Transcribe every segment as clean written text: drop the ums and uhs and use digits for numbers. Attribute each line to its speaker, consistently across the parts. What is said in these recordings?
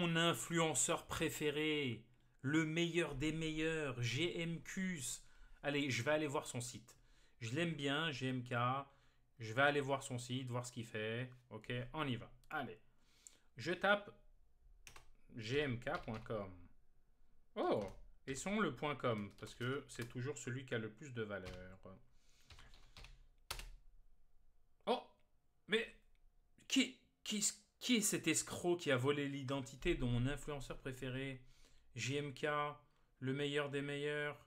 Speaker 1: Mon influenceur préféré, le meilleur des meilleurs, GMQs. Allez, je vais aller voir son site. Je l'aime bien, GMK. Je vais aller voir son site, voir ce qu'il fait. Ok, on y va. Allez, je tape gmk.com. Oh, et son le .com, parce que c'est toujours celui qui a le plus de valeur. Oh, mais qui est cet escroc qui a volé l'identité de mon influenceur préféré? JMK, le meilleur des meilleurs,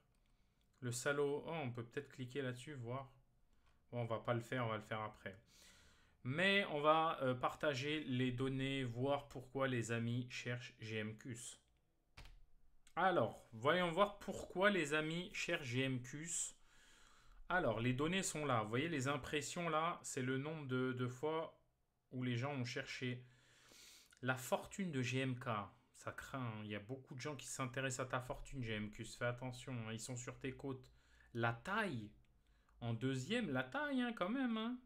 Speaker 1: le salaud. Oh, on peut peut-être cliquer là-dessus, voir. Bon, on va pas le faire, on va le faire après. Mais on va partager les données, voir pourquoi les amis cherchent GMQs. Alors, voyons voir pourquoi les amis cherchent GMQs. Alors, les données sont là. Vous voyez, les impressions là, c'est le nombre de fois où les gens ont cherché. La fortune de GMK, ça craint, hein. Il y a beaucoup de gens qui s'intéressent à ta fortune, GMQ. Fais attention, hein. Ils sont sur tes côtes. La taille, en deuxième, la taille, hein, quand même. Hein.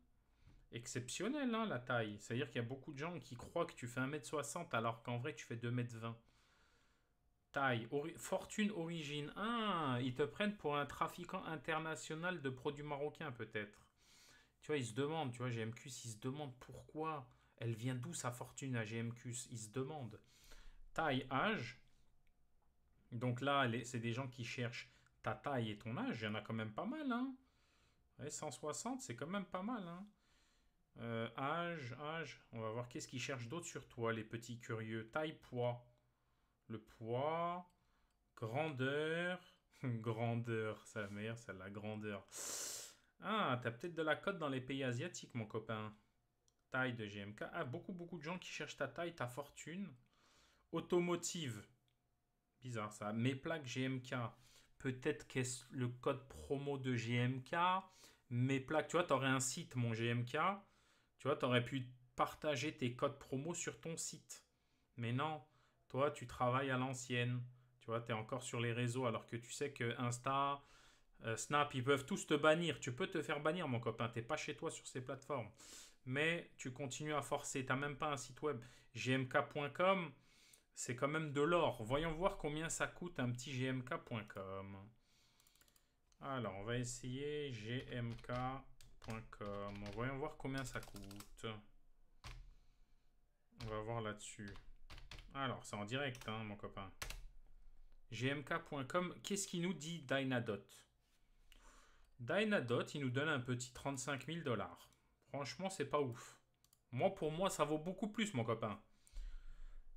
Speaker 1: Exceptionnelle, hein, la taille. C'est-à-dire qu'il y a beaucoup de gens qui croient que tu fais 1,60 m alors qu'en vrai, tu fais 2,20 m. Taille, fortune, origine. Ah, ils te prennent pour un trafiquant international de produits marocains, peut-être. Tu vois, ils se demandent, tu vois, GMQ, ils se demandent pourquoi. Elle vient d'où sa fortune à GMQ? Ils se demandent. Taille, âge. Donc là, c'est des gens qui cherchent ta taille et ton âge. Il y en a quand même pas mal, hein. Ouais, 160, c'est quand même pas mal, hein. Âge. On va voir qu'est-ce qu'ils cherchent d'autre sur toi, les petits curieux. Taille, poids. Le poids. Grandeur. Grandeur, c'est la meilleure, c'est la grandeur. Ah, t'as peut-être de la cote dans les pays asiatiques, mon copain. Taille de GMK. Ah, beaucoup de gens qui cherchent ta taille, ta fortune. Automotive. Bizarre ça. Mes plaques GMK. Peut-être qu'est-ce le code promo de GMK. Mes plaques. Tu vois, tu aurais un site, mon GMK. Tu vois, tu aurais pu partager tes codes promo sur ton site. Mais non. Toi, tu travailles à l'ancienne. Tu vois, tu es encore sur les réseaux alors que tu sais que Insta, Snap, ils peuvent tous te bannir. Tu peux te faire bannir, mon copain. T'es pas chez toi sur ces plateformes. Mais tu continues à forcer. T'as même pas un site web. gmk.com, c'est quand même de l'or. Voyons voir combien ça coûte un petit gmk.com. Alors, on va essayer gmk.com. Voyons voir combien ça coûte. On va voir là-dessus. Alors, c'est en direct, hein, mon copain. gmk.com, qu'est-ce qu'il nous dit Dynadot? Dynadot, il nous donne un petit 35 000 $. Franchement, c'est pas ouf. Pour moi, ça vaut beaucoup plus, mon copain.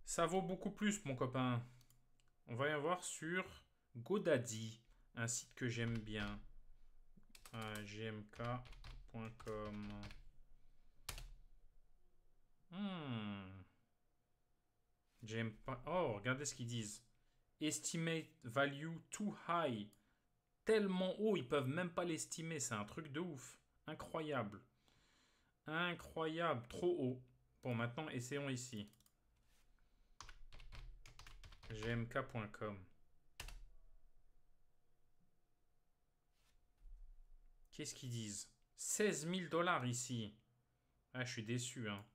Speaker 1: Ça vaut beaucoup plus, mon copain. On va y voir sur GoDaddy, un site que j'aime bien. gmk.com. J'aime pas. Oh, regardez ce qu'ils disent. Estimate value too high. Tellement haut, ils peuvent même pas l'estimer. C'est un truc de ouf. Incroyable. Incroyable. Trop haut. Bon, maintenant, essayons ici. gmk.com. Qu'est-ce qu'ils disent? 16 000 $ ici. Ah, je suis déçu, hein.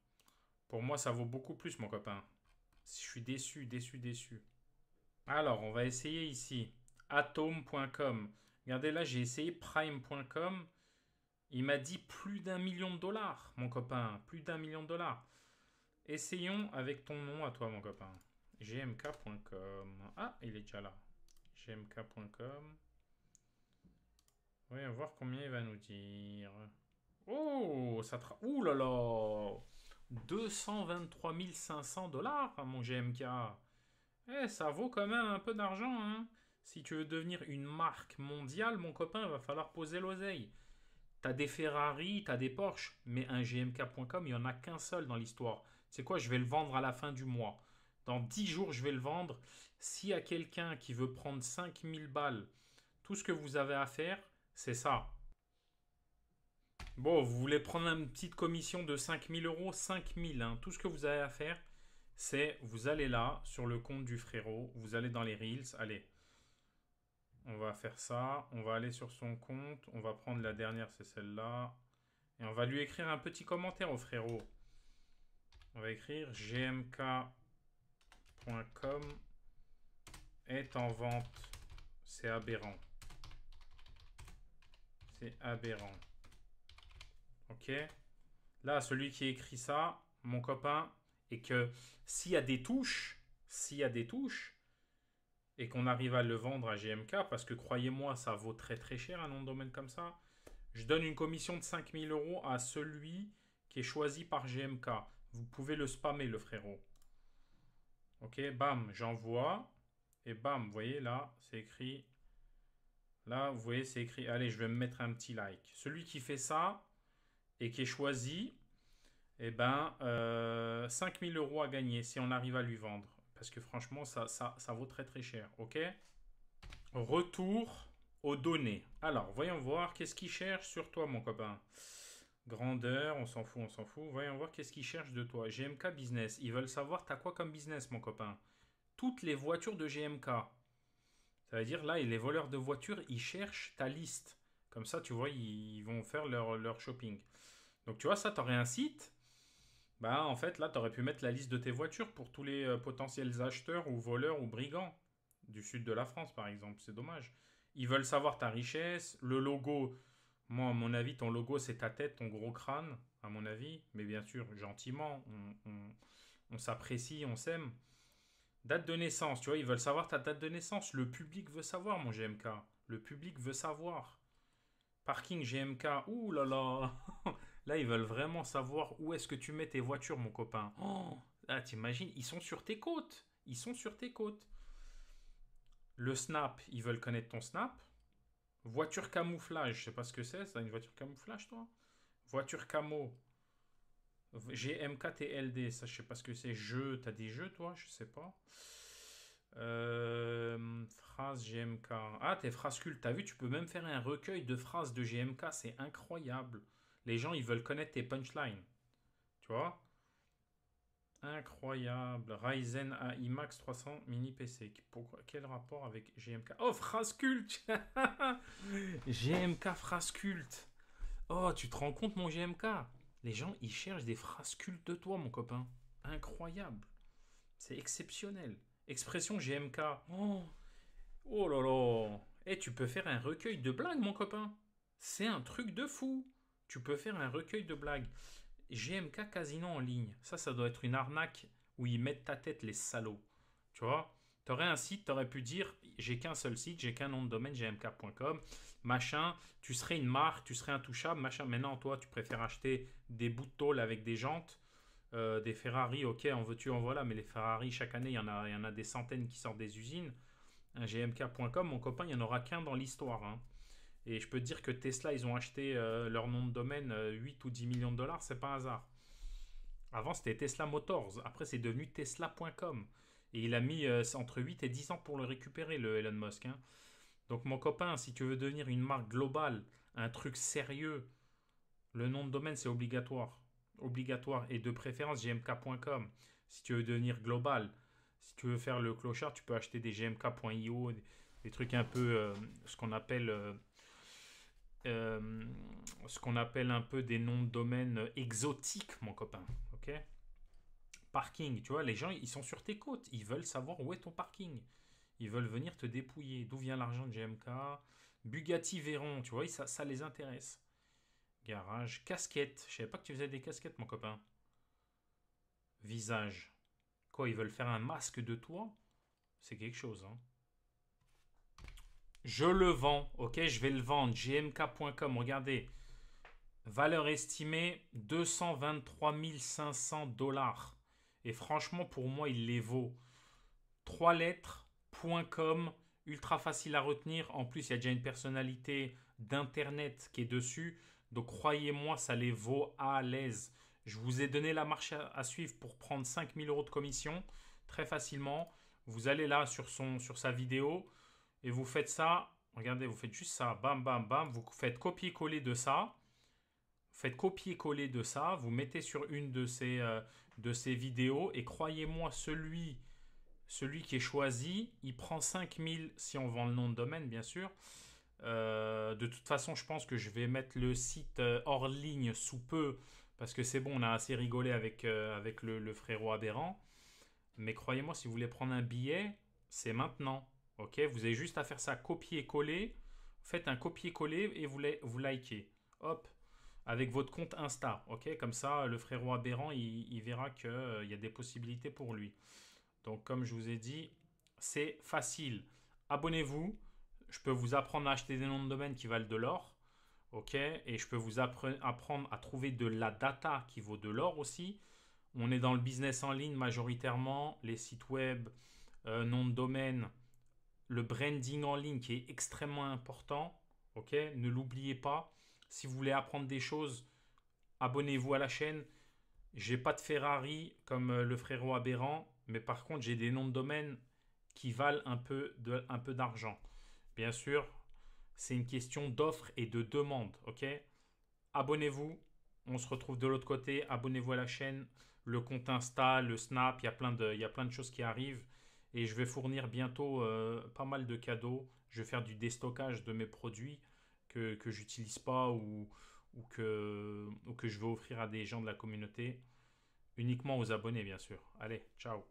Speaker 1: Pour moi, ça vaut beaucoup plus, mon copain. Je suis déçu. Alors, on va essayer ici. Atom.com. Regardez là, j'ai essayé Prime.com. Il m'a dit plus d'1 million de $, mon copain. Plus d'1 million de $. Essayons avec ton nom à toi, mon copain. gmk.com. Ah, il est déjà là. gmk.com. Voyons voir combien il va nous dire. Oh, ça ouh là là, 223 500 $, mon GMK. Eh, ça vaut quand même un peu d'argent, hein. Si tu veux devenir une marque mondiale, mon copain, il va falloir poser l'oseille. T'as des Ferrari, t'as des Porsche, mais un gmk.com, il n'y en a qu'un seul dans l'histoire. C'est quoi? Je vais le vendre à la fin du mois. Dans 10 jours, je vais le vendre. S'il y a quelqu'un qui veut prendre 5000 balles, tout ce que vous avez à faire, c'est ça. Bon, vous voulez prendre une petite commission de 5000 euros? 5000, hein. Tout ce que vous avez à faire, c'est vous allez là, sur le compte du frérot, vous allez dans les Reels, allez. On va faire ça, on va aller sur son compte, on va prendre la dernière, c'est celle-là. Et on va lui écrire un petit commentaire au frérot. On va écrire gmk.com. est en vente. C'est aberrant. C'est aberrant. Ok. Là, celui qui écrit ça, mon copain, et que s'il y a des touches, et qu'on arrive à le vendre à GMK, parce que croyez-moi, ça vaut très très cher un nom de domaine comme ça, je donne une commission de 5000 euros à celui qui est choisi par GMK. Vous pouvez le spammer, le frérot. Ok, bam, j'envoie. Et bam, vous voyez là, c'est écrit. Là, vous voyez, c'est écrit. Allez, je vais me mettre un petit like. Celui qui fait ça et qui est choisi, eh ben, 5000 euros à gagner si on arrive à lui vendre. Parce que franchement, ça vaut très très cher. Ok. Retour aux données. Alors, voyons voir qu'est-ce qu'il cherche sur toi, mon copain. Grandeur, on s'en fout, on s'en fout. Voyons voir qu'est-ce qu'ils cherchent de toi. GMK Business. Ils veulent savoir t'as quoi comme business, mon copain. Toutes les voitures de GMK. Ça veut dire là, les voleurs de voitures, ils cherchent ta liste. Comme ça, tu vois, ils vont faire leur shopping. Donc, tu vois, ça, tu aurais un site. Bah, en fait, là, tu aurais pu mettre la liste de tes voitures pour tous les potentiels acheteurs ou voleurs ou brigands du sud de la France, par exemple. C'est dommage. Ils veulent savoir ta richesse, le logo. Moi, à mon avis, ton logo, c'est ta tête, ton gros crâne, à mon avis. Mais bien sûr, gentiment, on s'apprécie, on s'aime. Date de naissance, tu vois, ils veulent savoir ta date de naissance. Le public veut savoir, mon GMK. Le public veut savoir. Parking GMK, ouh là là. Là, ils veulent vraiment savoir où est-ce que tu mets tes voitures, mon copain. Oh, là, t'imagines, ils sont sur tes côtes. Ils sont sur tes côtes. Le snap, ils veulent connaître ton snap. Voiture camouflage, je sais pas ce que c'est. C'est une voiture camouflage, toi? Voiture camo. GMKTLD, ça, je sais pas ce que c'est. Jeu, t'as des jeux, toi? Je sais pas. Phrases GMK. Ah, tes phrases cultes. T'as vu, tu peux même faire un recueil de phrases de GMK. C'est incroyable. Les gens, ils veulent connaître tes punchlines. Tu vois? Incroyable. Ryzen AI Max 300 mini PC. Pourquoi, quel rapport avec GMK? Oh, phrase culte. GMK phrase culte. Oh, tu te rends compte, mon GMK? Les gens, ils cherchent des phrases cultes de toi, mon copain. Incroyable. C'est exceptionnel. Expression GMK. Oh, oh là là. Et tu peux faire un recueil de blagues, mon copain. C'est un truc de fou. Tu peux faire un recueil de blagues. GMK Casino en ligne. Ça doit être une arnaque où ils mettent ta tête, les salauds. Tu vois? T'aurais un site, t'aurais pu dire j'ai qu'un seul site, j'ai qu'un nom de domaine, gmk.com, machin, tu serais une marque, tu serais intouchable, machin. Maintenant, toi, tu préfères acheter des bouts de tôle avec des jantes, des Ferrari, ok, en veux-tu, en voilà, mais les Ferrari, chaque année, il y en a des centaines qui sortent des usines. Un gmk.com, mon copain, il n'y en aura qu'un dans l'histoire. Hein. Et je peux te dire que Tesla, ils ont acheté leur nom de domaine 8 ou 10 millions de dollars, c'est pas un hasard. Avant, c'était Tesla Motors. Après, c'est devenu Tesla.com. Et il a mis entre 8 et 10 ans pour le récupérer, le Elon Musk. Hein. Donc, mon copain, si tu veux devenir une marque globale, un truc sérieux, le nom de domaine, c'est obligatoire. Obligatoire. Et de préférence, gmk.com. Si tu veux devenir global. Si tu veux faire le clochard, tu peux acheter des gmk.io, des trucs un peu, ce qu'on appelle euh, ce qu'on appelle un peu des noms de domaine exotiques, mon copain. Ok. Parking, tu vois, les gens, ils sont sur tes côtes. Ils veulent savoir où est ton parking. Ils veulent venir te dépouiller. D'où vient l'argent de GMK? Bugatti Veyron, tu vois, ça les intéresse. Garage, casquette. Je savais pas que tu faisais des casquettes, mon copain. Visage. Quoi, ils veulent faire un masque de toi? C'est quelque chose, hein. Je le vends, ok, je vais le vendre. gmk.com, regardez. Valeur estimée 223 500 dollars. Et franchement, pour moi, il les vaut. 3 lettres, .com, ultra facile à retenir. En plus, il y a déjà une personnalité d'internet qui est dessus. Donc, croyez-moi, ça les vaut à l'aise. Je vous ai donné la marche à suivre pour prendre 5000 euros de commission très facilement. Vous allez là sur sa vidéo et vous faites ça. Regardez, vous faites juste ça. Bam, bam, bam. Vous faites copier-coller de ça. Faites copier-coller de ça, vous mettez sur une de ces vidéos et croyez-moi, celui qui est choisi, il prend 5000 si on vend le nom de domaine, bien sûr. De toute façon, je pense que je vais mettre le site hors ligne sous peu parce que c'est bon, on a assez rigolé avec le frérot aberrant. Mais croyez-moi, si vous voulez prendre un billet, c'est maintenant. Ok, vous avez juste à faire ça copier-coller. Faites un copier-coller et vous likez. Hop, avec votre compte Insta. Ok, comme ça, le frérot aberrant, il verra qu'il y a des possibilités pour lui. Donc, comme je vous ai dit, c'est facile. Abonnez-vous. Je peux vous apprendre à acheter des noms de domaine qui valent de l'or. Ok, et je peux vous apprendre à trouver de la data qui vaut de l'or aussi. On est dans le business en ligne majoritairement, les sites web, nom de domaine, le branding en ligne qui est extrêmement important. Ok, ne l'oubliez pas. Si vous voulez apprendre des choses, abonnez-vous à la chaîne. J'ai pas de Ferrari comme le frérot aberrant, mais par contre j'ai des noms de domaine qui valent un peu d'argent. Bien sûr, c'est une question d'offre et de demande. Ok, abonnez-vous. On se retrouve de l'autre côté. Abonnez-vous à la chaîne, le compte Insta, le Snap. Il y a plein de choses qui arrivent. Et je vais fournir bientôt pas mal de cadeaux. Je vais faire du déstockage de mes produits que j'utilise pas ou que je vais offrir à des gens de la communauté. Uniquement aux abonnés, bien sûr. Allez, ciao.